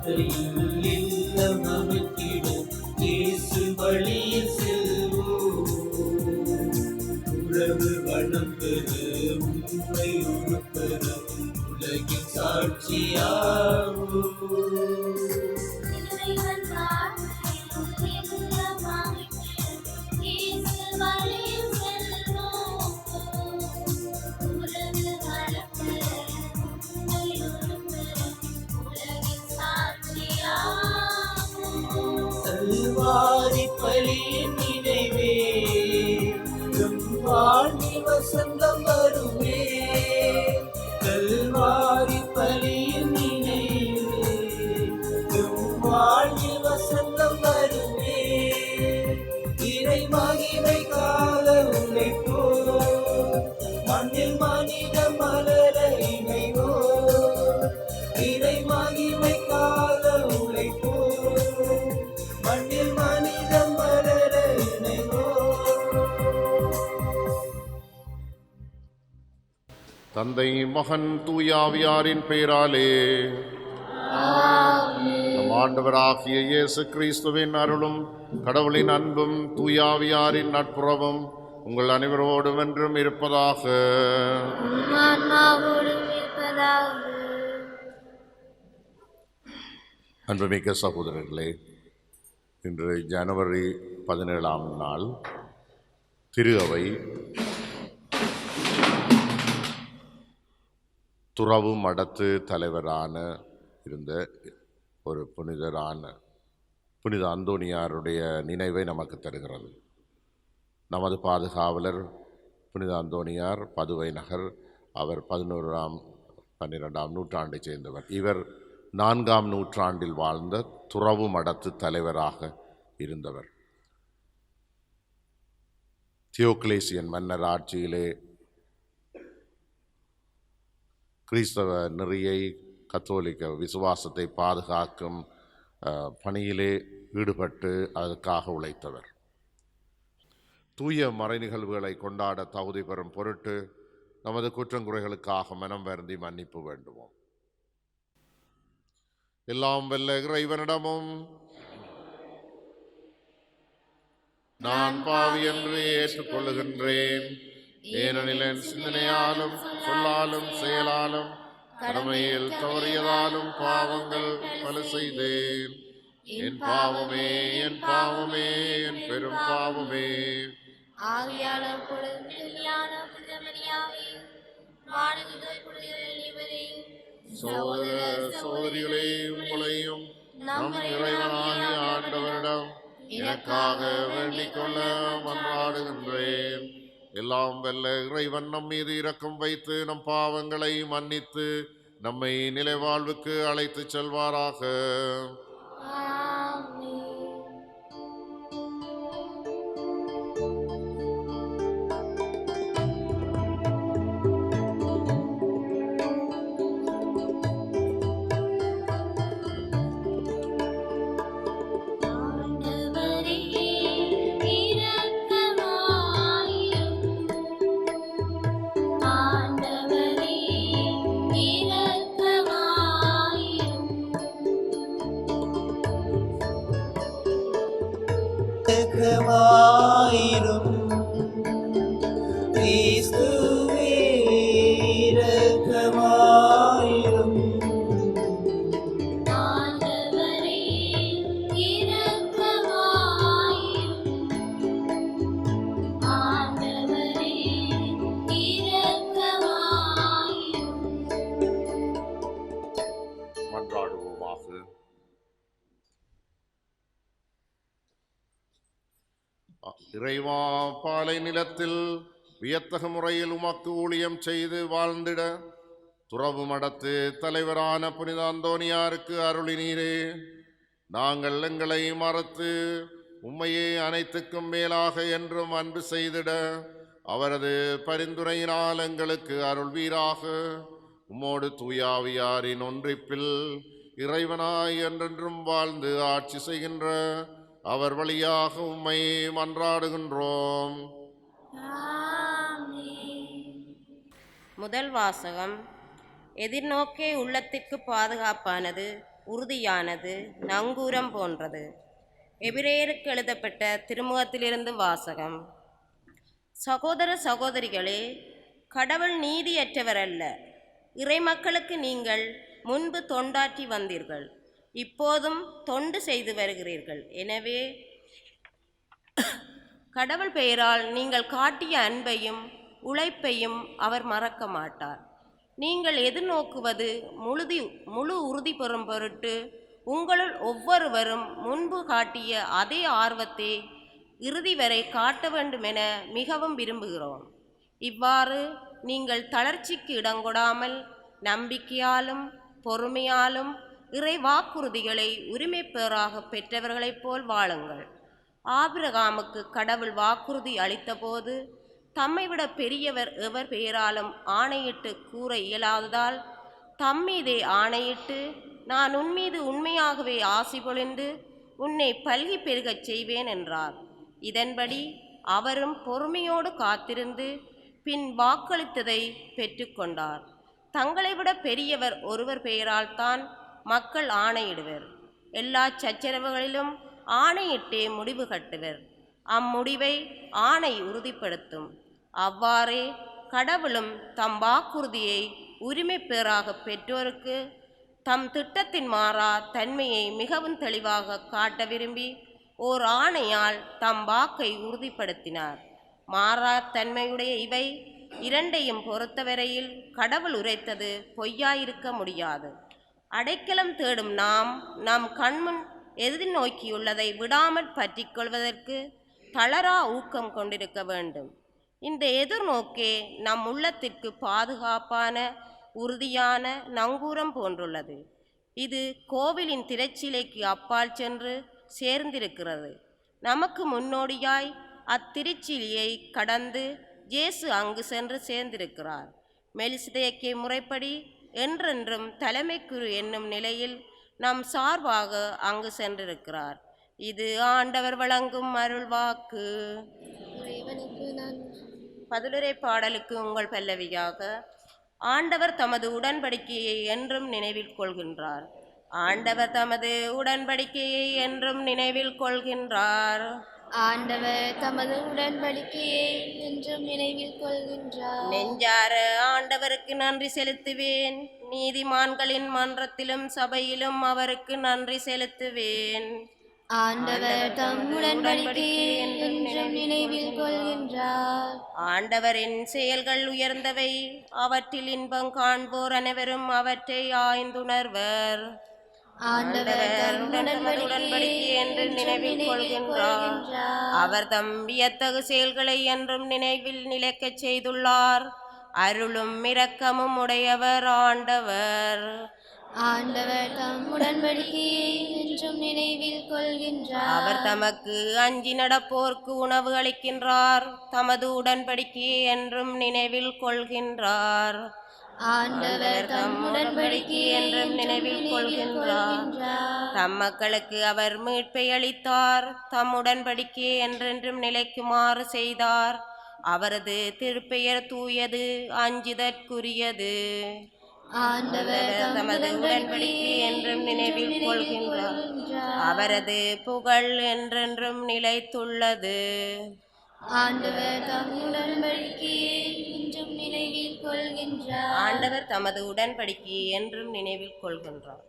வார்த்தையில் இல்லம் அமைத்திடும் இயேசு வழியில் செல்வோம். உறவு வளம் பெறு உண்மை உறுப்பெறு உலகின் சாட்சியாகும். கல்வாரி பலியின் நினைவே எம் வாழ்வில் வசந்தம் வருமே. கல்வாரி பலியின் நினைவே எம் வாழ்வில் வசந்தம் வருமே. இறை மகிமை கால உழைப்போ மண்ணில் மனித மலர இணைவோ. இறை மகிமை கால உழைப்போ மண்ணில் மனித மலர இணைவோ. தந்தை மகன் தூயாவியாரின் பெயராலே நம் ஆண்டவராகிய இயேசு கிறிஸ்துவின் அருளும் கடவுளின் அன்பும் தூயாவியாரின் நட்புறவும் உங்கள் அனைவரோடும் என்றும் இருப்பதாக. அன்புமிக்க சகோதரர்களே, இன்று ஜனவரி 17ஆம் நாள் திரு அவை துறவு மடத்து தலைவரான இருந்த ஒரு புனித அந்தோனியாருடைய நினைவை நமக்கு தருகிறது. நமது பாதுகாவலர் புனித அந்தோனியார் பதுவை நகர். அவர் 11ஆம்-12ஆம் நூற்றாண்டைச் சேர்ந்தவர். இவர் 4ஆம் நூற்றாண்டில் வாழ்ந்த துறவு மடத்து தலைவராக இருந்தவர். தியோக்லேசியன் மன்னர் ஆட்சியிலே கிறிஸ்தவ நெறியை கத்தோலிக்க விசுவாசத்தை பாதுகாக்கும் பணியிலே ஈடுபட்டு அதற்காக உழைத்தவர். தூய மறை நிகழ்வுகளை கொண்டாட தகுதி பெறும் பொருட்டு நமது குற்றங்குறைகளுக்காக மனம் வருந்தி மன்னிப்பு வேண்டுவோம். எல்லாம் வல்ல இறைவனிடமும் நான் பாவி என்று ஏற்றுக்கொள்ளுகின்றேன். ஏனெனில் என் சிந்தனையாலும் சொல்லாலும் செயலாலும் கடமையில் தவறியதாலும் பாவங்கள் பல செய்தேன். என் பாவமே, என் பாவமே, என் பெரும் பாவமே. சகோதர சகோதரிகளே, உங்களையும் நம் இறைவனாகிய ஆண்டவரிடம் எனக்காக வேண்டிக் கொள்ள மன்றாடுகின்றேன். எல்லாம் வல்ல இறைவன் நம் மீது இரக்கம் வைத்து நம் பாவங்களை மன்னித்து நம்மை நிலைவாழ்வுக்கு அழைத்து செல்வாராக. இரக்கமாயிரும் கிறிஸ்துவே, இரக்கமாயிரும். ஆண்டவரே இரக்கமாயிரும். ஆண்டவரே இரக்கமாயிரும். மன்றாடுவோமாக. இறைவா, பாலை நிலத்தில் வியத்தக முறையில் உமக்கு ஊழியம் செய்து வாழ்ந்திட துறவு மடத்து தலைவரான புனித அந்தோனியாருக்கு அருளினீரே. நாங்கள் எங்களை மறத்து உம்மையே அனைத்துக்கும் மேலாக என்றும் அன்பு செய்திட அவரது பரிந்துரையினால் எங்களுக்கு அருள்வீராக. உம்மோடு தூயாவியாரின் ஒன்றிப்பில் இறைவனாய் என்றென்றும் வாழ்ந்து ஆட்சி செய்கின்ற அவர் வழியாக உம்மை மன்றாடுகின்றோம். முதல் வாசகம். எதிர்நோக்கே உள்ளத்திற்கு பாதுகாப்பானது, உறுதியானது, நங்கூரம் போன்றது. எபிரேயருக்கு எழுதப்பட்ட திருமுகத்திலிருந்து வாசகம். சகோதர சகோதரிகளே, கடவுள் நீதியற்றவர் அல்ல. இறைமக்களுக்கு நீங்கள் முன்பு தொண்டாற்றி வந்தீர்கள், இப்போதும் தொண்டு செய்து வருகிறீர்கள். எனவே கடவுள் பெயரால் நீங்கள் காட்டிய அன்பையும் உழைப்பையும் அவர் மறக்க மாட்டார். நீங்கள் எதிர்நோக்குவது முழு உறுதி பெறும் பொருட்டு உங்களுள் ஒவ்வொருவரும் முன்பு காட்டிய அதே ஆர்வத்தை இறுதி வரை காட்ட வேண்டுமென மிகவும் விரும்புகிறோம். இவ்வாறு நீங்கள் தளர்ச்சிக்கு இடங்கொடாமல் நம்பிக்கையாலும் பொறுமையாலும் இறை வாக்குறுதிகளை உரிமை பேறாக பெற்றவர்களைப் போல் வாழுங்கள். ஆபிரகாமுக்கு கடவுள் வாக்குறுதி அளித்தபோது தம்மை விட பெரியவர் எவர் பெயராலும் ஆணையிட்டு கூற இயலாததால் தம்மீதே ஆணையிட்டு, நான் உன்மீது உண்மையாகவே ஆசி பொழிந்து உன்னை பல்கி பெருகச் செய்வேன் என்றார். இதன்படி அவரும் பொறுமையோடு காத்திருந்து பின் வாக்களித்ததை பெற்றுக்கொண்டார். தங்களை விட பெரியவர் ஒருவர் பெயரால் தான் மக்கள் ஆணையிடுவர். எல்லா சச்சரவுகளிலும் ஆணையிட்டே முடிவு கட்டுவர். அம்முடிவை ஆணை உறுதிப்படுத்தும். அவ்வாறே கடவுளும் தம் வாக்குறுதியை உரிமை பேறாக பெற்றோருக்கு தம் திட்டத்தின் மாறா தன்மையை மிகவும் தெளிவாக காட்ட விரும்பி ஓர் ஆணையால் தம் வாக்கை உறுதிப்படுத்தினார். மாறா தன்மையுடைய இவை இரண்டையும் பொறுத்தவரையில் கடவுள் உரைத்தது பொய்யாயிருக்க முடியாது. அடைக்கலம் தேடும் நாம் நம் கண்முன் எதிர்நோக்கியுள்ளதை விடாமல் பற்றி கொள்வதற்கு தளரா ஊக்கம் கொண்டிருக்க வேண்டும். இந்த எதிர்நோக்கே நம் உள்ளத்திற்கு பாதுகாப்பான உறுதியான நங்கூரம் போன்றுள்ளது. இது கோவிலின் திரைச்சிலைக்கு அப்பால் சென்று சேர்ந்திருக்கிறது. நமக்கு முன்னோடியாய் அத்திருச்சிலையை கடந்து இயேசு அங்கு சென்று சேர்ந்திருக்கிறார். மெல்கிசேதேக்கிய முறைப்படி என்றென்றும் தலைமைக்குரு என்னும் நிலையில் நம் சார்பாக அங்கு சென்றிருக்கிறார். இது ஆண்டவர் வழங்கும் அருள்வாக்கு. பதிலுரை பாடலுக்கு உங்கள் பல்லவியாக. ஆண்டவர் தமது உடன்படிக்கையை என்றும் நினைவில் கொள்கின்றார். ஆண்டவர் தமது உடன்படிக்கையை என்றும் நினைவில் கொள்கின்றார். ஆண்டவர் தமது உடன்படிக்கையை என்றும் நினைவில் கொள்கின்றார். நெஞ்சார ஆண்டவருக்கு நன்றி செலுத்துவேன். நீதிமான்களின் மன்றத்திலும் சபையிலும் அவருக்கு நன்றி செலுத்துவேன். ஆண்டவர் தம் உடன்படிக்கையை என்றும் நினைவில் கொள்கின்றார். ஆண்டவரின் செயல்கள் உயர்ந்தவை, அவற்றில் இன்பம் காண்போர் அனைவரும் அவற்றை ஆய்ந்துணர்வர். ஆண்டவர் தம் உடன்படிக்கை என்று நினைவில் கொள்கின்றார். அவர் தம் வியத்தகு செயல்களை என்றும் நினைவில் நிலைக்கச் செய்துள்ளார். அருளும் இரக்கமும் உடையவர் ஆண்டவர். ஆண்டவர் தம் உடன்படிக்கையை என்றும் நினைவில் கொள்கின்றார். அவர் தமக்கு அஞ்சி நடப்போர்க்கு உணவு அளிக்கின்றார். தமது உடன்படிக்கையை என்றும் நினைவில் கொள்கின்றார். ஆண்டவர் தம் உடன்படிக்கையை என்றும் நினைவில் கொள்கின்றார். தம் மக்களுக்கு அவர் மீட்பை அளித்தார். தம் உடன்படிக்கையை என்றென்றும் நிலைக்குமாறு செய்தார். அவரது திருப்பெயர் தூயது, அஞ்சுதற்குரியது. ஆண்டவர் தமது உடன்படிக்கை என்றும் நினைவில் கொள்கின்றார். அவரது புகழ் என்றென்றும் நிலைத்துள்ளது. ஆண்டவர் தம் உடன்படிக்கையை என்றும் நினைவில் கொள்கின்றார். ஆண்டவர் தமது உடன்படிக்கையை என்றும் நினைவில் கொள்கின்றார்.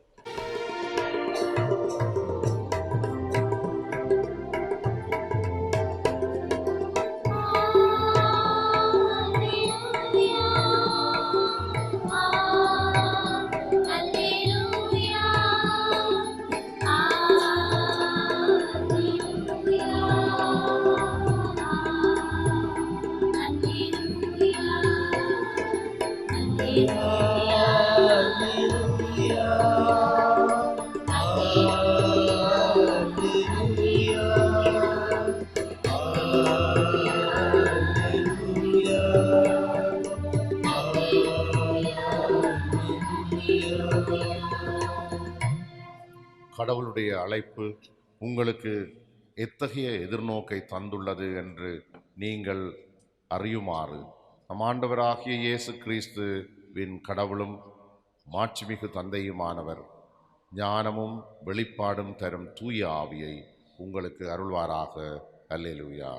கடவுளுடைய அழைப்பு உங்களுக்கு எத்தகைய எதிர்நோக்கை தந்துள்ளது என்று நீங்கள் அறியுமாறு நம் ஆண்டவராகிய இயேசு கிறிஸ்துவின் கடவுளும் மாட்சிமிகு தந்தையுமானவர் ஞானமும் வெளிப்பாடும் தரும் தூய ஆவியை உங்களுக்கு அருள்வாராக. அல்லேலூயா.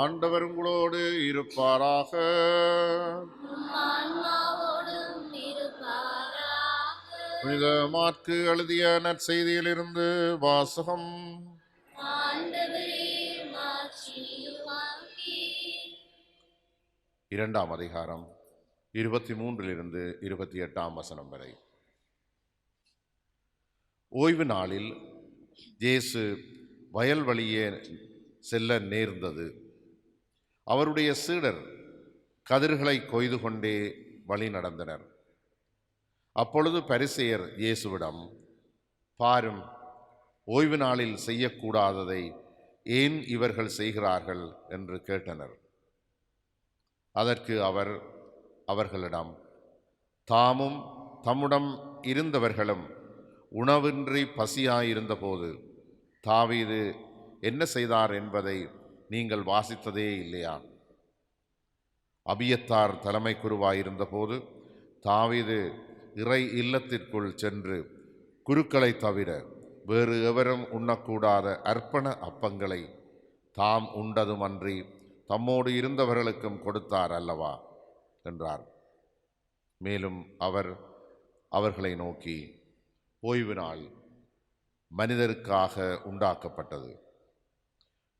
ஆண்டவர் உங்களோடு இருப்பாராக. புனித மாற்கு எழுதிய நற்செய்தியிலிருந்து வாசகம். இரண்டாம் அதிகாரம் 23 28 வசனம் வரை. ஓய்வு நாளில் இயேசு வயல் வழியே செல்ல நேர்ந்தது. அவருடைய சீடர் கதிர்களை கொய்து கொண்டே வழி நடந்தனர். அப்பொழுது பரிசேயர் இயேசுவிடம், பாரும், ஓய்வு நாளில் செய்யக்கூடாததை ஏன் இவர்கள் செய்கிறார்கள் என்று கேட்டனர். அதற்கு அவர் அவர்களிடம், தாமும் தம்முடன் இருந்தவர்களும் உணவின்றி பசியாயிருந்தபோது தாவீது என்ன செய்தார் என்பதை நீங்கள் வாசித்ததே இல்லையா? அபியத்தார் தலைமை குருவாயிருந்தபோது தாவீது இறை இல்லத்திற்குள் சென்று குருக்களை தவிர வேறு எவரும் உண்ணக்கூடாத அர்ப்பண அப்பங்களை தாம் உண்டதுமன்றி தம்மோடு இருந்தவர்களுக்கும் கொடுத்தார் அல்லவா என்றார். மேலும் அவர் அவர்களை நோக்கி, ஓய்வு நாள் மனிதருக்காக உண்டாக்கப்பட்டது,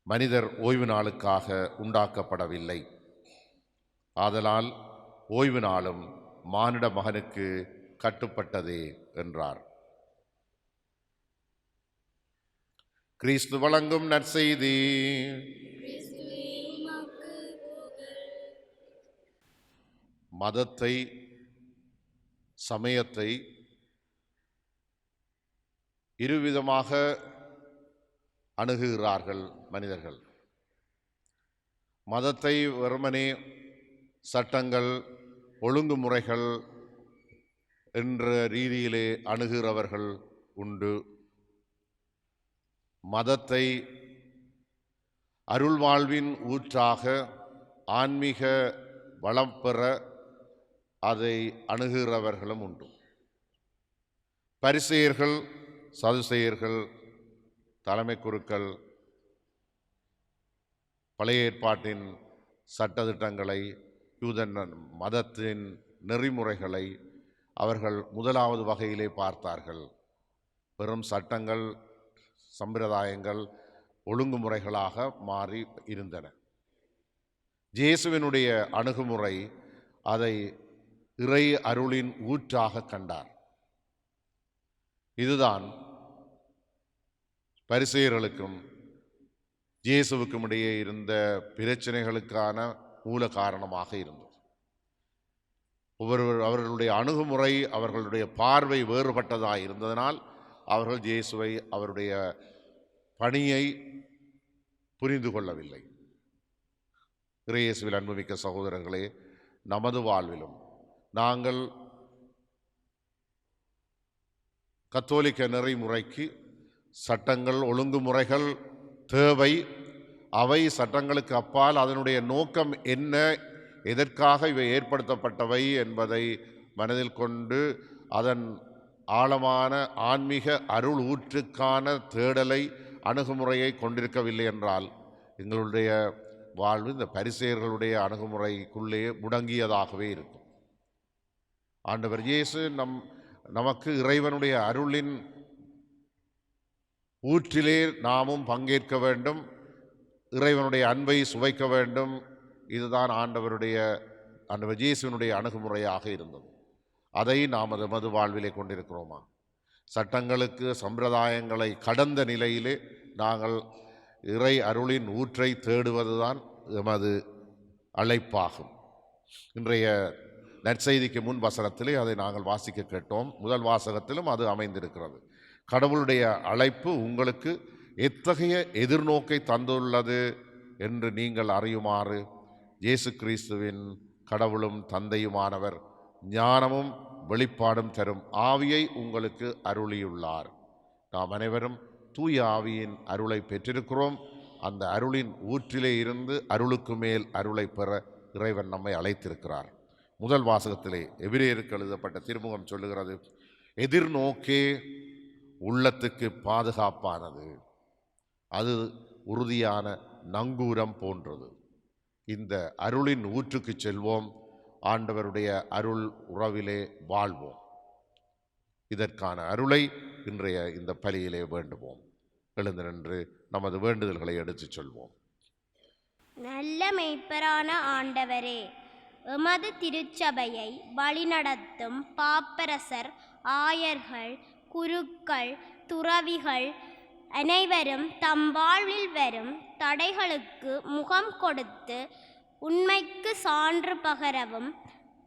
மனிதர் ஓய்வு நாளுக்காக உண்டாக்கப்படவில்லை. ஆதலால் ஓய்வு நாளும் மானிட மகனுக்கு கட்டுப்பட்டதே என்றார். கிறிஸ்து வழங்கும் நற்செய்தி. மதத்தை, சமயத்தை இருவிதமாக அணுகுகிறார்கள் மனிதர்கள். மதத்தை வெறுமனே சட்டங்கள், ஒழுங்குமுறைகள் என்ற ரீதியிலே அணுகுகிறவர்கள் உண்டு. மதத்தை அருள்வாழ்வின் ஊற்றாக ஆன்மீக வளம் பெற அதை அணுகுகிறவர்களும் உண்டு. பரிசேயர்கள், சதுசேயர்கள், தலைமை குருக்கள் பழைய ஏற்பாட்டின் சட்டதிட்டங்களை, யூத மதத்தின் நெறிமுறைகளை அவர்கள் முதலாவது வகையிலே பார்த்தார்கள். வெறும் சட்டங்கள், சம்பிரதாயங்கள், ஒழுங்குமுறைகளாக மாறி இருந்தன. இயேசுவினுடைய அணுகுமுறை அதை இறை அருளின் ஊற்றாக கண்டார். இதுதான் பரிசேயர்களுக்கும் இயேசுவுக்கும் இடையே இருந்த பிரச்சனைகளுக்கான மூல காரணமாக இருந்தது. அவர்களுடைய அணுகுமுறை, அவர்களுடைய பார்வை வேறுபட்டதாக இருந்ததனால் அவர்கள் இயேசுவை, அவருடைய பணியை புரிந்து கொள்ளவில்லை. இயேசுவில் அன்புமிக்க சகோதரர்களே, நமது வாழ்விலும் நாங்கள் கத்தோலிக்க நெறிமுறைக்கு சட்டங்கள், ஒழுங்குமுறைகள் தேவை. அவை சட்டங்களுக்கு அப்பால் அதனுடைய நோக்கம் என்ன, எதற்காக இவை ஏற்படுத்தப்பட்டவை என்பதை மனதில் கொண்டு அதன் ஆழமான ஆன்மீக அருள் ஊற்றுக்கான தேடலை, அணுகுமுறையை கொண்டிருக்கவில்லை என்றால் எங்களுடைய வாழ்வு இந்த பரிசேயர்களுடைய அணுகுமுறைக்குள்ளே முடங்கியதாகவே இருக்கும். ஆண்டவர் இயேசு நமக்கு இறைவனுடைய அருளின் ஊற்றிலே நாமும் பங்கேற்க வேண்டும், இறைவனுடைய அன்பை சுவைக்க வேண்டும். இதுதான் ஆண்டவர் இயேசுவினுடைய அணுகுமுறையாக இருந்தது. அதை நாம் மது வாழ்விலே கொண்டிருக்கிறோமா? சட்டங்களுக்கு, சம்பிரதாயங்களை கடந்த நிலையிலே நாங்கள் இறை அருளின் ஊற்றை தேடுவதுதான் எமது அழைப்பாகும். இன்றைய நற்செய்திக்கு முன் வசனத்திலே அதை நாங்கள் வாசிக்க கேட்டோம். முதல் வாசகத்திலும் அது அமைந்திருக்கிறது. கடவுளுடைய அழைப்பு உங்களுக்கு எத்தகைய எதிர்நோக்கை தந்துள்ளது என்று நீங்கள் அறியுமாறு இயேசு கிறிஸ்துவின் கடவுளும் தந்தையுமானவர் ஞானமும் வெளிப்பாடும் தரும் ஆவியை உங்களுக்கு அருளியுள்ளார். நாம் அனைவரும் தூய ஆவியின் அருளை பெற்றிருக்கிறோம். அந்த அருளின் ஊற்றிலே இருந்து அருளுக்கு மேல் அருளை பெற இறைவன் நம்மை அழைத்திருக்கிறார். முதல் வாசகத்திலே எபிரேயருக்கு எழுதப்பட்ட திருமுகம் சொல்லுகிறது, எதிர்நோக்கே உள்ளத்துக்கு பாதுகாப்பானது, அது உறுதியான நங்கூரம் போன்றது. இந்த அருளின் ஊற்றுக்கு செல்வோம், ஆண்டவருடைய அருள் உறவிலே வாழ்வோம். இதற்கான அருளை இன்றைய இந்த பலியிலே வேண்டுவோம். எழுந்து நின்று நமது வேண்டுதல்களை எடுத்துச் சொல்வோம். நல்ல மெய்ப்பரான ஆண்டவரே, எமது திருச்சபையை வழிநடத்தும் பாப்பரசர், ஆயர்கள், குருக்கள், துறவிகள் அனைவரும் தம் வாழ்வில் வரும் தடைகளுக்கு முகம் கொடுத்து உண்மைக்கு சான்று பகரவும்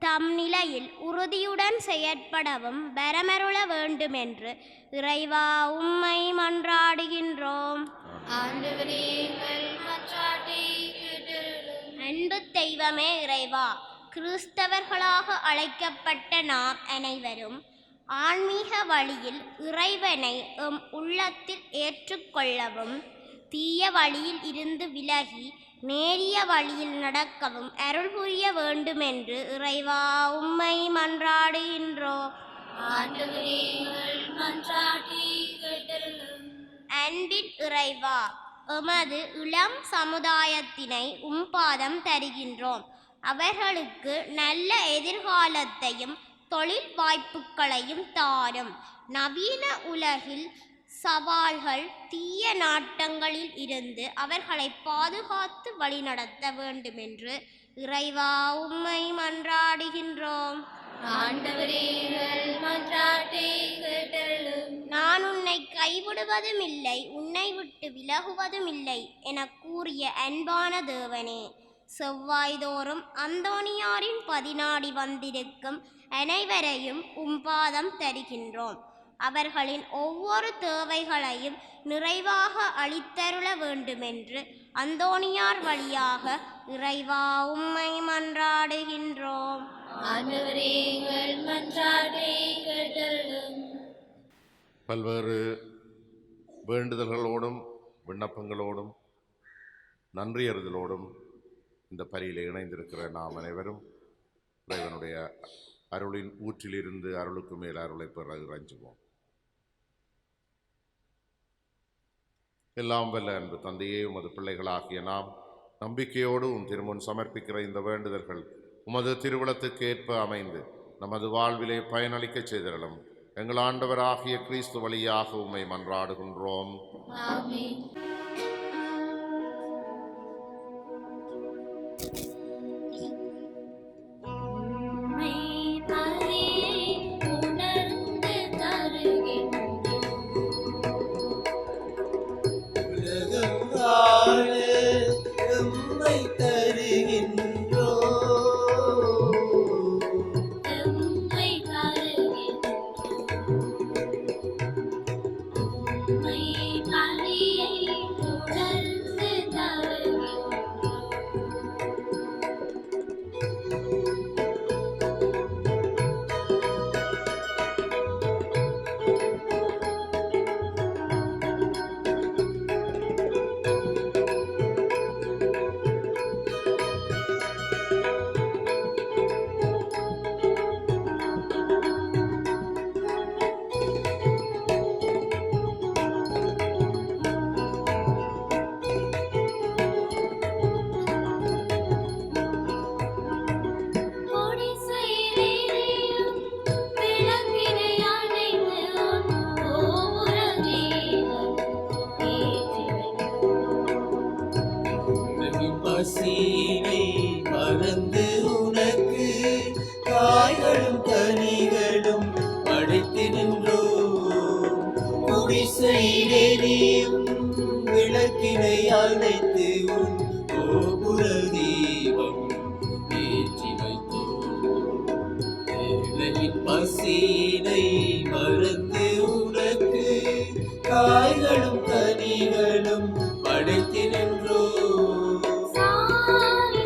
தம் நிலையில் உறுதியுடன் செயற்படவும் வரமருள வேண்டுமென்று இறைவா உம்மை மன்றாடுகின்றோம். ஆண்டவரே எங்கள் மன்றாட்டை கேட்டருளும். அன்பு தெய்வமே இறைவா, கிறிஸ்தவர்களாக அழைக்கப்பட்ட நாம் அனைவரும் ஆன்மீக வழியில் இறைவனை எம் உள்ளத்தில் ஏற்றுக்கொள்ளவும் தீய வழியில் இருந்து விலகி நேரிய வழியில் நடக்கவும் அருள் புரிய வேண்டுமென்று இறைவா உம்மை மன்றாடுகின்றோம். ஆண்டவரே எங்கள் மன்றாட்டை கேட்டருளும். அன்பின் இறைவா, எமது இளம் சமுதாயத்தினை பாதம் தருகின்றோம். அவர்களுக்கு நல்ல எதிர்காலத்தையும் தொழில் வாய்ப்புகளையும் தாரும். நவீன உலகில் சவால்கள், தீய நாட்டங்களில் இருந்து அவர்களை பாதுகாத்து வழிநடத்த வேண்டுமென்று இறைவா உம்மை மன்றாடுகின்றோம். ஆண்டவரே எங்கள் மன்றாட்டை கேட்டருளும். நான் உன்னை கைவிடுவதும் இல்லை, உன்னை விட்டு விலகுவதும் இல்லை என கூறிய அன்பான தேவனே, செவ்வாய்தோறும் அந்தோணியாரின் பதினாடி வந்திருக்கும் அனைவரையும் பாதம் தருகின்றோம். அவர்களின் ஒவ்வொரு தேவைகளையும் நிறைவாக அளித்தருள வேண்டுமென்று அந்தோணியார் வழியாக இறைவா உம்மை மன்றாடுகின்றோம். ஆண்டவரே எங்கள் மன்றாட்டை கேட்டருளும். பல்வேறு வேண்டுதல்களோடும் விண்ணப்பங்களோடும் நன்றியறிதலோடும் இந்த பலியில் இணைந்திருக்கிற நாம் அனைவரும் இறைவனுடைய அருளின் ஊற்றிலிருந்து அருளுக்கு மேல் அருளை பெற இறைஞ்சுவோம். எல்லாம் வல்ல அன்பு தந்தையே, உமது பிள்ளைகளாகிய நாம் நம்பிக்கையோடு உம் திருமுன் சமர்ப்பிக்கிற இந்த வேண்டுதல்கள் உமது திருவுளத்துக்கு ஏற்ப அமைந்து நமது வாழ்விலே பயனளிக்க செய்திடலும் எங்கள் ஆண்டவராகிய கிறிஸ்து வழியாக உம்மை மன்றாடுகின்றோம். ஆமென். உலகம் வாழ எம்மை தருகின்றோம். பசியினை மறந்து உனக்கு காய்களும் கனிகளும் படைத்து நின்றோம். குடிசையிலே நீயும் விளக்கினை அணைத்து உன் கோபுர தீபம் ஏற்றி வைத்தோம். ஏழையின் பசியினை மறந்து உனக்கு காய்களும் கனிகளும் படைத்து நின்றோம். சாரி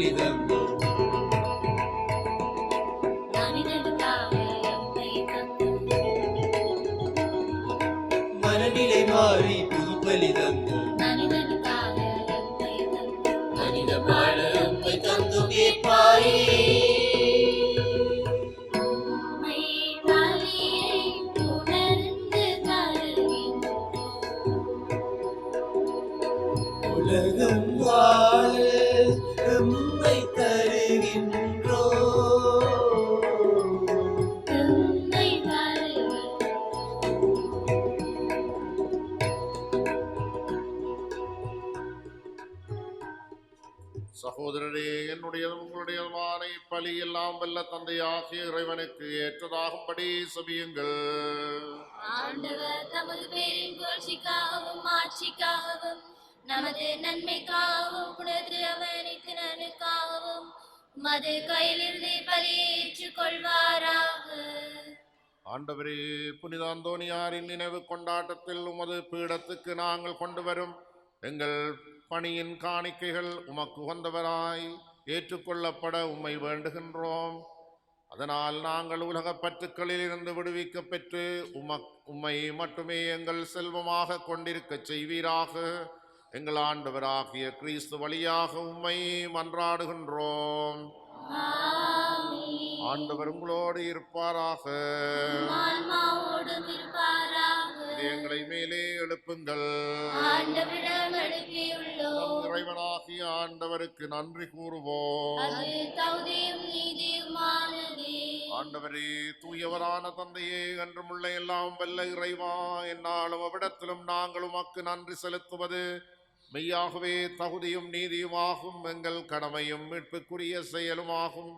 பலி தந்தோம். மனிதனுக்காக எம்மை தந்தோம். மனநிலை மாறி புது பலி தந்தோம். மனிதனுக்காக எம்மை தந்தோம். மனித வாழ உம்மை தந்து கேட்பாயே. உம்மை பலியை உணர்ந்து தருகின்றோம். உலகம் வாழ எம்மை தருகின்றோம். உம்மை தருகின்றோம். சகோதரரே, என்னுடையதும் உங்களுடையதுமான பலி எல்லாம் வல்ல தந்தையாகிய இறைவனுக்கு ஏற்றதாகும்படி செபியுங்கள். ஆண்டவர் தமது பேரின் புகழ்ச்சிக்காகவும் ஆட்சிக்காகவும் நமது நன்மைக்காகவும் புனித அவனித்து நன்மைக்காகவும் உமது கையிலிருந்து பலியை ஏற்றுக்கொள்வாராக. ஆண்டவரே, புனித அந்தோனியாரின் நினைவு கொண்டாட்டத்தில் உமது பீடத்துக்கு நாங்கள் கொண்டு வரும் எங்கள் பணியின் காணிக்கைகள் உமக்கு உகந்தவராய் ஏற்றுக்கொள்ளப்பட உம்மை வேண்டுகின்றோம். அதனால் நாங்கள் உலகப் பற்றுக்களில் இருந்து விடுவிக்க பெற்று உம்மை மட்டுமே எங்கள் செல்வமாக கொண்டிருக்க செய்வீராக. எங்கள் ஆண்டவராகிய கிறிஸ்து வழியாக உம்மை மன்றாடுகின்றோம். ஆமென். ஆண்டவர் உங்களோடு இருப்பாராக. ஆன்மாவோடும் இருப்பாராக. எங்களை மேலே எழுப்புங்கள். ஆண்டவரிடம் எழுப்பியுள்ளோம். நம் இறைவனாகிய ஆண்டவருக்கு நன்றி கூறுவோம். அது தகுதியும் நீதியுமானதே. ஆண்டவரே, தூயவரான தந்தையே, என்றுமுள்ள எல்லாம் வல்ல இறைவா, என்னாலும் அவ்விடத்திலும் நாங்கள் உமக்கு நன்றி செலுத்துவது மெய்யாகவே தகுதியும் நீதியுமாகும். எங்கள் கடமையும் மீட்புக்குரிய செயலுமாகும்.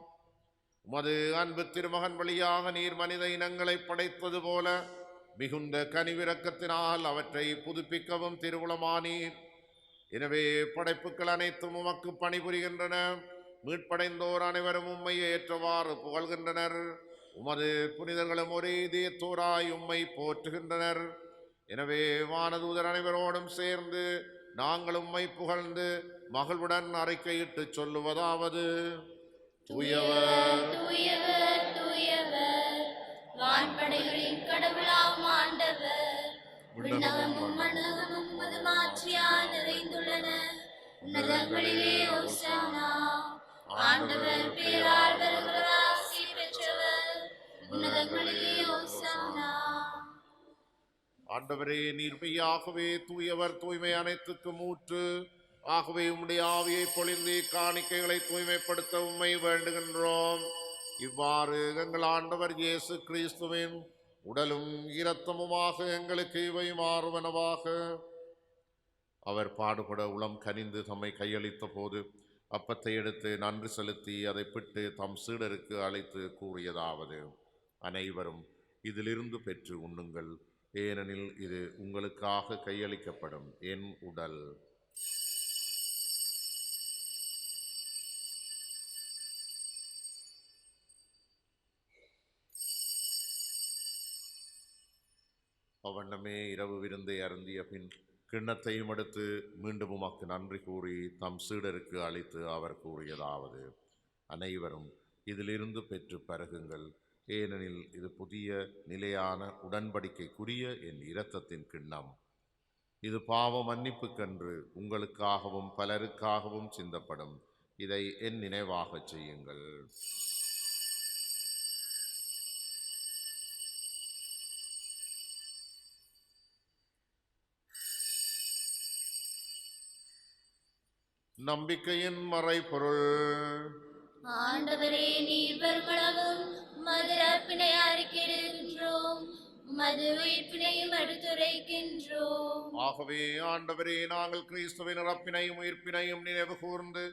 உமது அன்பு திருமகன் வழியாக நீர் மனித இனங்களை படைத்தது போல மிகுந்த கனிவிரக்கத்தினால் அவற்றை புதுப்பிக்கவும் திருவுளமானீர். எனவே படைப்புகள் அனைத்தும் உமக்கு பணிபுரிகின்றன. மீட்படைந்தோர் அனைவரும் உம்மை ஏற்றவாறு புகழ்கின்றனர். உமது புனிதர்களும் ஒரே இதயத்தோராய் உம்மை போற்றுகின்றனர். எனவே வானதூதர் அனைவரோடும் சேர்ந்து நாங்கள் உம்மை புகழ்ந்து மகிழ்வுடன் அறிக்கையிட்டு சொல்லுவதாவது: தூயவர், தூயவர், தூயவர், வான்படைகளின் கடவுளாம் ஆண்டவர். விண்ணகமும் மண்ணகமும் உமது மாட்சியால் நிறைந்துள்ளன. உன்னதங்களிலே ஓசன்னா. ஆண்டவர் பேரால் வருகிறவர் ஆசி பெற்றவர். உன்னதங்களிலே ஓசன்னா. ஆண்டவரே, நீர் மெய்யாகவே தூயவர், தூய்மை அனைத்துக்கும் ஊற்று. ஆகவே உம்முடைய ஆவியை பொழிந்து காணிக்கைகளை தூய்மைப்படுத்த உம்மை வேண்டுகின்றோம். இவ்வாறு எங்கள் ஆண்டவர் இயேசு கிறிஸ்துவின் உடலும் இரத்தமுமாக எங்களுக்கு இவை மாறுவனவாக. அவர் பாடுபட உளம் கனிந்து தம்மை கையளித்த போது அப்பத்தை எடுத்து நன்றி செலுத்தி அதை பிட்டு தம் சீடருக்கு அழைத்து கூறியதாவது: அனைவரும் இதிலிருந்து பெற்று உண்ணுங்கள், ஏனெனில் இது உங்களுக்காக கையளிக்கப்படும் என் உடல். அவ்வண்ணமே இரவு விருந்தை அருந்திய பின் கிண்ணத்தையும் எடுத்து மீண்டும் உமக்கு நன்றி கூறி தம் சீடருக்கு அளித்து அவர் கூறியதாவது: அனைவரும் இதிலிருந்து பெற்று பருகுங்கள், ஏனெனில் இது புதிய நிலையான உடன்படிக்கைக்குரிய என் இரத்தத்தின் கிண்ணம். இது பாவ மன்னிப்புக்கென்று உங்களுக்காகவும் பலருக்காகவும் சிந்தப்படும். இதை என் நினைவாகச் செய்யுங்கள். நம்பிக்கையின் மறைபொருள். ஆண்டவரே, நீர் வருமளவும் உமது இறப்பினை அறிக்கையிடுகின்றோம், உமது உயிர்ப்பினையும் எடுத்துரைக்கின்றோம். ஆகவே ஆண்டவரே, நாங்கள் கிறிஸ்துவின் இறப்பினையும் உயிர்ப்பினையும் நினைவு கூர்ந்து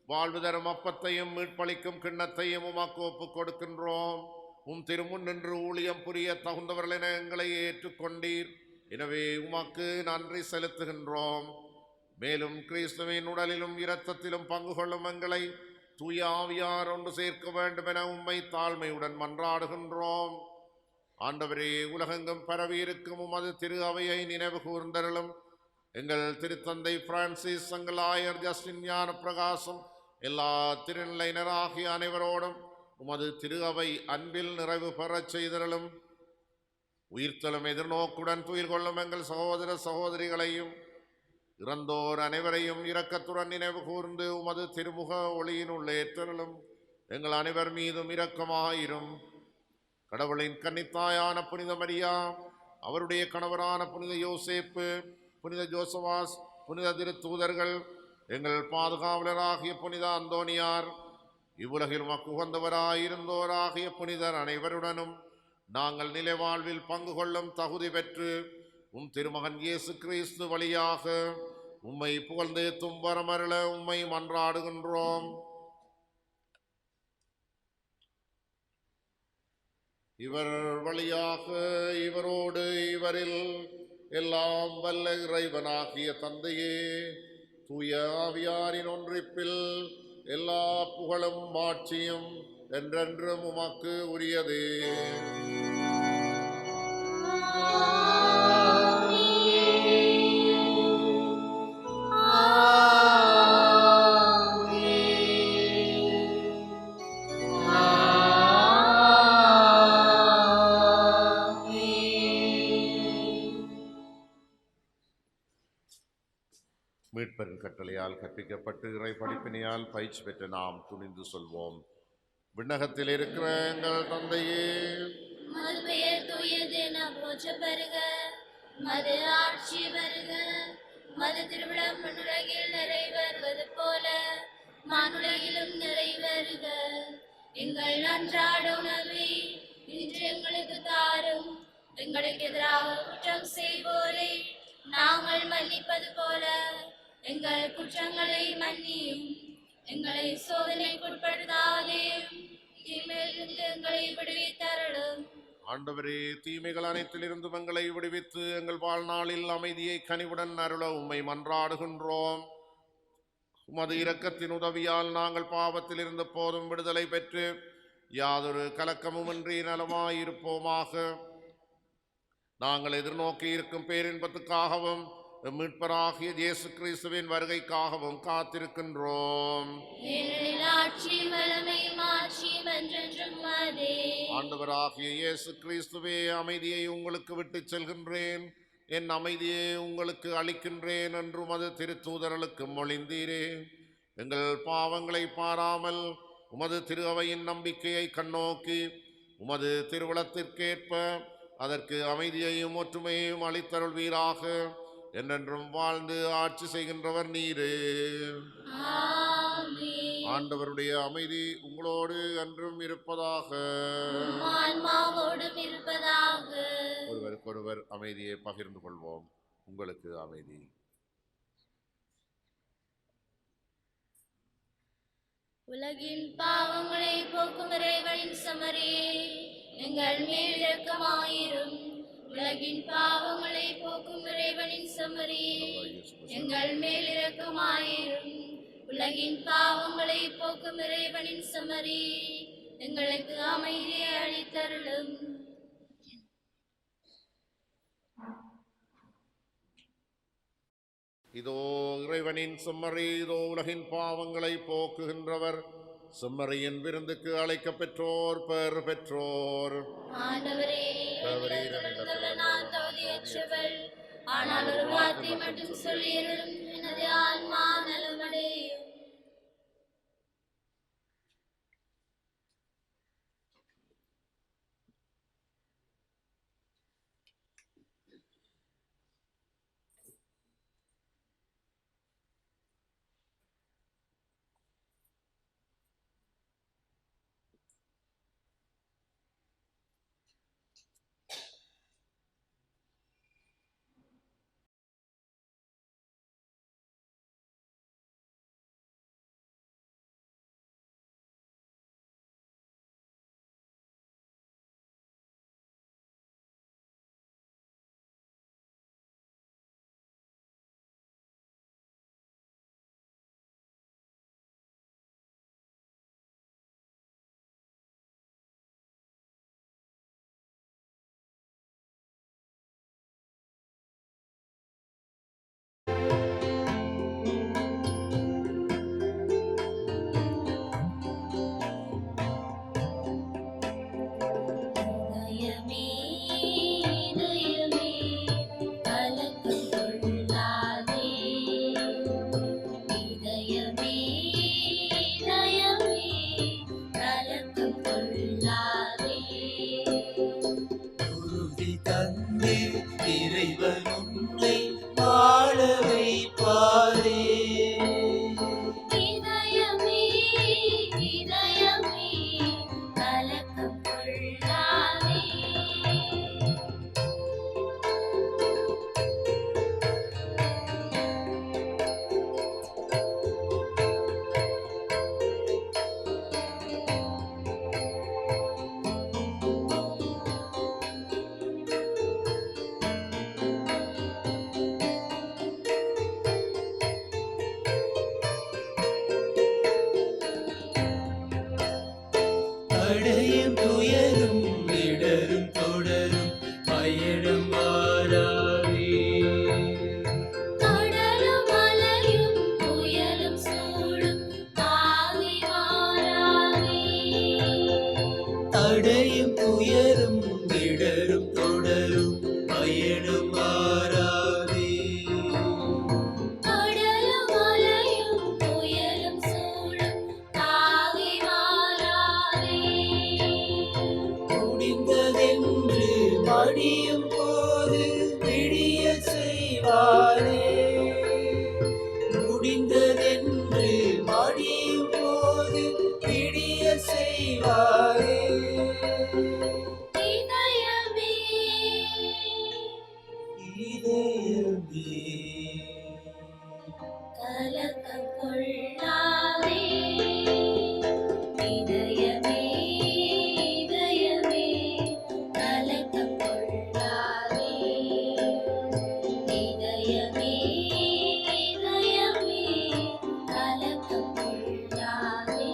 வாழ்வு தரும் அப்பத்தையும் மீட்பளிக்கும் கிண்ணத்தையும் உமக்கு ஒப்புக் கொடுக்கின்றோம். உம் திருமுன் நின்று ஊழியம் புரிய தகுந்தவர்கள் என எங்களை ஏற்றுக்கொண்டீர். எனவே உமக்கு நன்றி செலுத்துகின்றோம். மேலும் கிறிஸ்துவின் உடலிலும் இரத்தத்திலும் பங்கு கொள்ளும் எங்களை தூய ஆவியார் ஒன்று சேர்க்க வேண்டும் என உம்மை தாழ்மையுடன் மன்றாடுகின்றோம். ஆண்டவரே, உலகெங்கும் பரவியிருக்கும் உமது திரு அவையை நினைவு கூர்ந்தருளும். எங்கள் திருத்தந்தை பிரான்சிஸ், எங்கள் ஆயர் ஜஸ்டின் ஞான பிரகாசம், எல்லா திருநிலையினராகிய அனைவரோடும் உமது திரு அவை அன்பில் நிறைவு பெறச் செய்தலும் உயிர்த்தலும் எதிர்நோக்குடன் துயில் கொள்ளும் எங்கள் சகோதர சகோதரிகளையும் இறந்தோர் அனைவரையும் இரக்கத்துடன் நினைவு கூர்ந்து உமது திருமுக ஒளியின் உள்ளேற்றலும் எங்கள் அனைவர் மீதும் இரக்கமாயிரும். கடவுளின் கன்னித்தாயான புனித மரியா, அவருடைய கணவரான புனித யோசேப்பு, புனித ஜோசவாஸ், புனித திருத்தூதர்கள், எங்கள் பாதுகாவலராகிய புனித அந்தோனியார், இவ்வுலகில் மக்குகந்தவராயிருந்தோராகிய புனிதர் அனைவருடனும் நாங்கள் நிலை வாழ்வில் பங்கு கொள்ளும் தகுதி பெற்று உம் திருமகன் இயேசு கிறிஸ்து வழியாக உம்மை புகழ்ந்தேத்தும் வரமருள உம்மை மன்றாடுகின்றோம். இவர் வழியாக இவரோடு இவரில் எல்லாம் வல்ல இறைவனாகிய தந்தையே, தூய ஆவியாரின் ஒன்றிப்பில் எல்லா புகழும் மாட்சியும் என்றென்றும் உமக்கு உரியதே. மீட்பரின் கட்டளையால் கற்பிக்கப்பட்டு இறை படிப்பினையால் பயிற்சி பெற்ற நாம் துணிந்து சொல்வோம். விண்ணகத்தில் இருக்கிற எங்கள் தந்தையே, மது பெயர் தூயது என போற்ற பெறுக, மது ஆட்சி வருக, மது திருவிழம் மண்ணுலகில் நிறைவேறுவது போல மானுலகிலும் நிறைவேறுக. எங்கள் அன்றாட உணவை இன்று எங்களுக்கு தாரும். எங்களுக்கு எதிராக குற்றம் செய்வோரை நாங்கள் மன்னிப்பது போல எங்கள் குற்றங்களை மன்னியும். எங்களை சோதனைக்குட்படுத்தாதேயும், தீமையிலிருந்து எங்களை விடுவித்தருளும். ஆண்டவரே, தீமைகள் அனைத்திலிருந்தும் எங்களை விடுவித்து எங்கள் வாழ்நாளில் அமைதியை கனிவுடன் அருள உம்மை மன்றாடுகின்றோம். உமது இரக்கத்தின் உதவியால் நாங்கள் பாவத்தில் இருந்த போதும் விடுதலை பெற்று யாதொரு கலக்கமுமின்றி நலமாயிருப்போமாக. நாங்கள் எதிர்நோக்கி இருக்கும் பேரின்பத்துக்காகவும் மீட்பராகிய இயேசு கிறிஸ்துவின் வருகைக்காகவும் காத்திருக்கின்றோம். ஆண்டவராகிய இயேசு கிறிஸ்துவே, அமைதியை உங்களுக்கு விட்டுச் செல்கின்றேன், என் அமைதியை உங்களுக்கு அளிக்கின்றேன் என்று உமது திருத்தூதர்களுக்கு மொழிந்தீரே. எங்கள் பாவங்களை பாராமல் உமது திரு அவையின் நம்பிக்கையை கண்ணோக்கி உமது திருவுளத்திற்கேற்ப அதற்கு அமைதியையும் ஒற்றுமையையும் அளித்தருள்வீராக. என்றென்றும் வாழ்ந்து ஆட்சி செய்கின்றவர் நீரே. ஆண்டவருடைய அமைதி உங்களோடு என்றும் இருப்பதாக. ஒருவருக்கொருவர் அமைதியை பகிர்ந்து கொள்வோம். உங்களுக்கு அமைதி. உலகின் பாவங்களை போக்கும் இறைவனின் சமரியே, எங்கள் மேல் இரக்கமாயிரும். உலகின் பாவங்களை போக்கும் இறைவனின் சமரியே, எங்கள் மேல் இரக்கமாயிரும். உலகின் பாவங்களை போக்கும் இறைவனின் சமரியே, எங்களுக்கு அமைதியை அளித்தருளும். இதோ இறைவனின் செம்மறி, இதோ உலகின் பாவங்களை போக்குகின்றவர். செம்மறியின் விருந்துக்கு அழைக்க பெற்றோர் பெயர் பெற்றோர். ஆண்டவரே, நான் தகுதியற்றவள், ஆனால் ஒரு வார்த்தை மட்டும் சொல்லியருளும், எனது ஆன்மா நலமடையும். தடையும் துயரும் இடரும் தொடரும் பயணம் மாறாதே. கடலும் அலையும் புயலும் சூழும் ஆவி மாறாதே. தடையும் துயரும் இடரும் தொடரும் பயணம் மாறாதே. கடலும் அலையும் புயலும் சூழும் ஆவி மாறாதே. முடிந்ததென்று மடியும் போது விடிய செய்வாரே. முடிந்ததென்று மடியும் போது விடிய செய்வாரே. இதயமே இதயமே கலக்கம் கொள்ளாதே. இதயமே இதயமே கலக்கம் கொள்ளாதே. இதயமே இதயமே கலக்கம் கொள்ளாதே.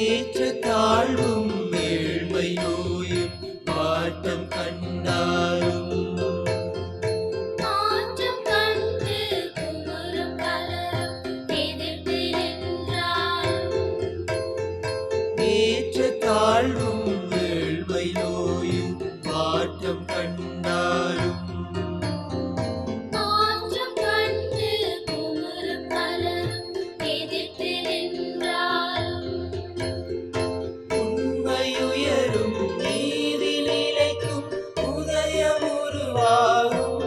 ஏற்ற தாழ்வும் ஏழ்மை நோயும் வாட்டம் கண்டாலும் மாற்றம் கண்டு குமுறும் பலரும் எதிர்த்து நின்றாலும். ஏற்ற தாழ்வும் ஏழ்மை நோயும் வாட்டம் கண்டாலும் மாற்றம் கண்டு குமுறும் பலரும் எதிர்த்து நின்றாலும். உண்மையுயரும் நீதி நிலைக்கும் உதயம் உருவாகும்.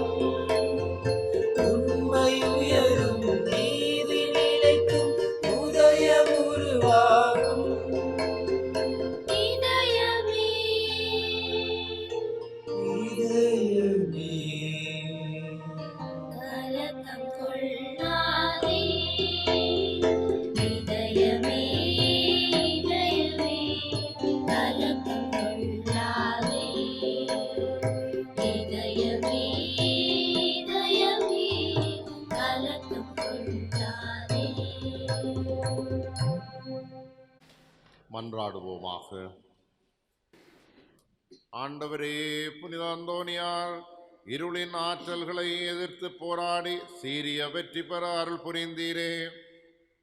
உண்மையுயரும் நீதி நிலைக்கும் உதயம் உருவாகும். இதயமே இதயமே கலக்கம் கொள்ளாதே. இதயமே இதயமே கலக்கம் கொள்ளாதே. இதயமே இதயமே கலக்கம் கொள்ளாதே. மன்றாடுவோமாக. ஆண்டவரே, புனித அந்தோனியார் இருளின் ஆற்றல்களை எதிர்த்து போராடி சீரிய வெற்றி பெற அருள் புரிந்தீரே.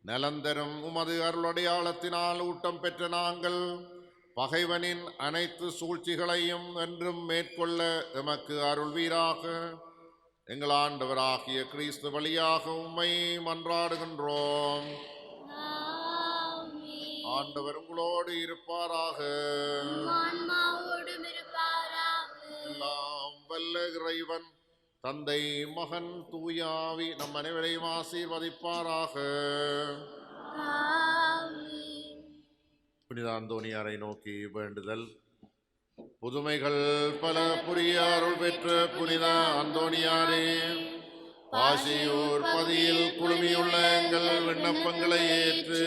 நலந்தரும் உமது அருளடையாளத்தினால் ஊட்டம் பெற்ற நாங்கள் பகைவனின் அனைத்து சூழ்ச்சிகளையும் என்றும் மேற்கொள்ள எமக்கு அருள்வீராக. எங்கள் ஆண்டவராகிய கிறிஸ்து வழியாக உம்மை மன்றாடுகின்றோம். ஆமென். ஆண்டவர் உங்களோடு இருப்பாராக. ஆன்மாவோடும் இருப்பாராக. எல்லாம் வல்ல இறைவன் தந்தை, மகன், தூயாவி நம் அனைவரையும் ஆசீர்வதிப்பாராக. ஆமென். புனித அந்தோனியாரை நோக்கி வேண்டுதல். புதுமைகள் பல புரிய அருள் பெற்ற புனித அந்தோனியாரே, பாசியூர் பதியில் குழுமியுள்ள எங்கள் விண்ணப்பங்களை ஏற்று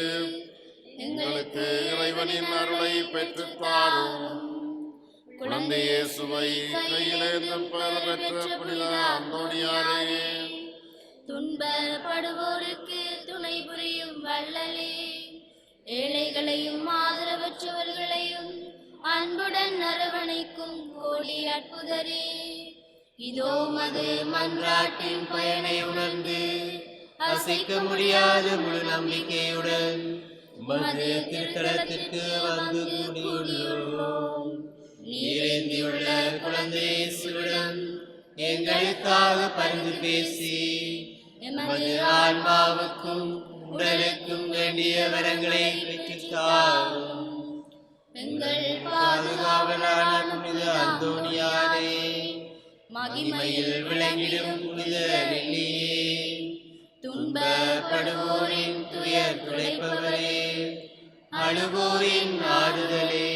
எங்களுக்கு இறைவனின் அருளை பெற்றுத் தாரும். குழந்தை இயேசுவை கையிலேந்தும் பெற பெற்ற புனித அந்தோனியாரே, துன்பப்படுவோருக்கு துணை புரியும் வள்ளலே, ஏழைகளையும் ஆதரவற்றவர்களையும் அன்புடன் அரவணைக்கும் கோடி அற்புதரே, இதோ மது மன்றாட்டின் பயனை உணர்ந்து அசைக்க முடியாத முழு நம்பிக்கையுடன் மது திருத்தலத்திற்கு வந்து கூடியுள்ளோம். நீரேந்தியுள்ள குழந்தை இயேசுவிடம் எங்களுக்காக பரிந்து பேசி எமது ஆன்மாவுக்கும் உடலுக்கும் வேண்டிய வரங்களை பெற்றுத்தாரும். எங்கள் பாதுகாவலான புனித அந்தோனியாரே, மகிமையில் விளங்கிடும் புனித வெள்ளியே, துன்பப்படுவோரின் துயர் துடைப்பவரே, அழுவோரின் ஆறுதலே,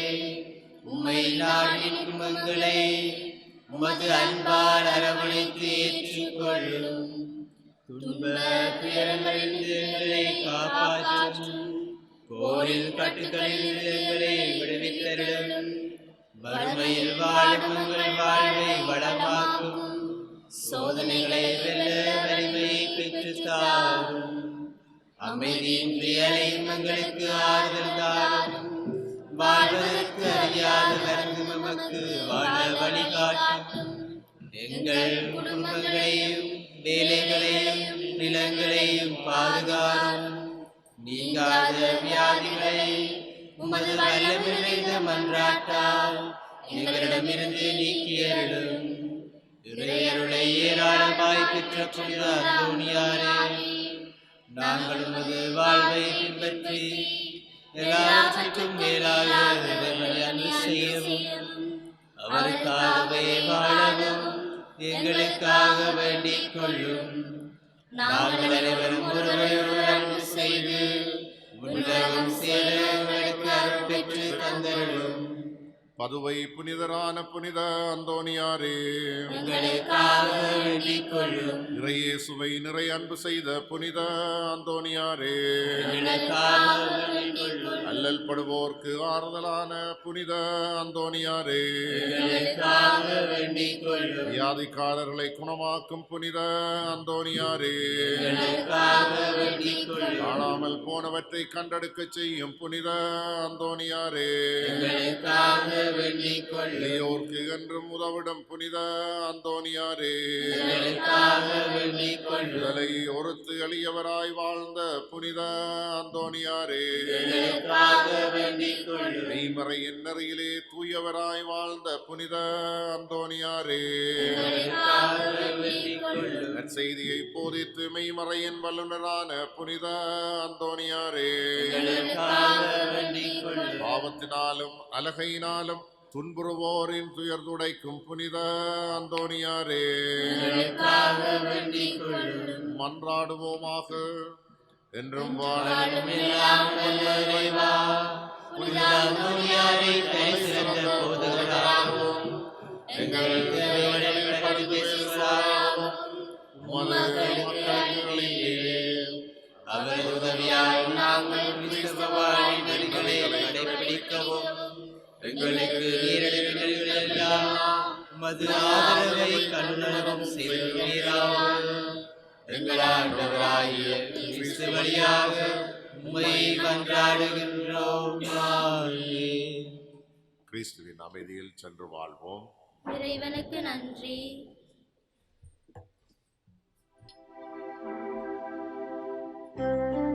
உம்மை நாடின் குடும்பங்களை உமது அன்பால் அரவணைத்து ஏற்றுக்கொள்ளும். துன்ப துயரங்களிலிருந்து எங்களை காப்பாற்றும். போரில் கட்டுக்களில் எங்களை விடுவித்தருளும். வறுமையில் வாழும் உங்கள் வாழ்வை வளமாக்கும். சோதனைகளை வெல்ல வலிமையை பெற்று தாரும். அமைதியின்றி அலையும் எங்களுக்கு ஆறுதல் தாரும். வாழ்வதற்கு அறியாத வரந்து நமக்கு வாழ வழிகாட்டும். எங்கள் குடும்பங்களையும் வேலைகளையும் நிலங்களையும் பாதுகாரும். நீங்காத வியாதிகளை உமது வல்லமை நிறைந்த மன்றாட்டால் எங்களிடமிருந்து நீக்கியருளும். இறையருளை ஏராளமாய் பெற்ற புனித அந்தோணியாரே, நாங்கள் உமது வாழ்வை பின்பற்றி எல்லாவற்றுக்கும் மேலாக இறைவனை அன்பு செய்யவும் அவருக்காகவே வாழவும் எங்களுக்காக வேண்டிக் கொள்ளும். நாங்கள் அனைவரும் ஒருவரையொருவர் அன்பு செய்து உலகம் சேர எங்களுக்கு அருள் பெற்று தந்தருளும். பதுவை புனிதரான புனித அந்தோணியாரே, எங்களுக்காக வேண்டிக் கொள்ளும். இறையேசுவை நிறை அன்பு செய்த புனித அந்தோணியாரே, எங்களுக்காக வேண்டிக் கொள்ளும். அல்லல் படுவோர்க்கு ஆறுதலான புனித அந்தோணியாரே, எங்களுக்காக வேண்டிக் கொள்ளும். வியாதிக்காரர்களை குணமாக்கும் புனித அந்தோணியாரே, எங்களுக்காக வேண்டிக் கொள்ளும். காணாமல் போனவற்றை கண்டெடுக்க செய்யும் புனித அந்தோணியாரே, எங்களுக்காக வேண்டிக் கொள்ளும். இளையோர்க்கு என்றும் உதவிடும் புனித அந்தோணியாரே, எங்களுக்காக வேண்டிக் கொள்ளும். உடலை ஒருத்து எளியவராய் வாழ்ந்த புனித அந்தோணியாரே, எங்களுக்காக வேண்டிக் கொள்ளும். மெய்மறையின் நெறியிலே தூயவராய் வாழ்ந்த புனித அந்தோணியாரே, எங்களுக்காக வேண்டிக் கொள்ளும். நற்செய்தியை போதித்து மெய்மறையின் வல்லுநரான புனித அந்தோணியாரே, எங்களுக்காக வேண்டிக் கொள்ளும். பாவத்தினாலும் அலகையினாலும் துன்புறுவோரின் துயர் துடைக்கும் புனித அந்தோணியாரே, எங்களுக்காக வேண்டிக் கொள்ளும். மன்றாடுவோமாக. என்றும் வாழும் எல்லாம் வல்ல இறைவா, புனித அந்தோணியாரை கை சிறந்த போதகராகவும் எங்கள் தேவைகளை கடந்து செல்வராகவும் உமது மக்களிலே அவரது உதவியால் நாங்கள் கிறிஸ்தவ வாழ்வின் நெறிகளை கடைபிடிக்கவும் எங்களுக்கு நேரடிகள் எல்லாம் உமது ஆதரவை கண்ணுணரும் செய்வீராக. எங்கள் ஆண்டவராகிய கிறிஸ்து வழியாக உம்மை மன்றாடுகின்றோம். ஆமென். கிறிஸ்துவின் அமைதியில் சென்று வாழ்வோம். இறைவனுக்கு நன்றி. Thank you.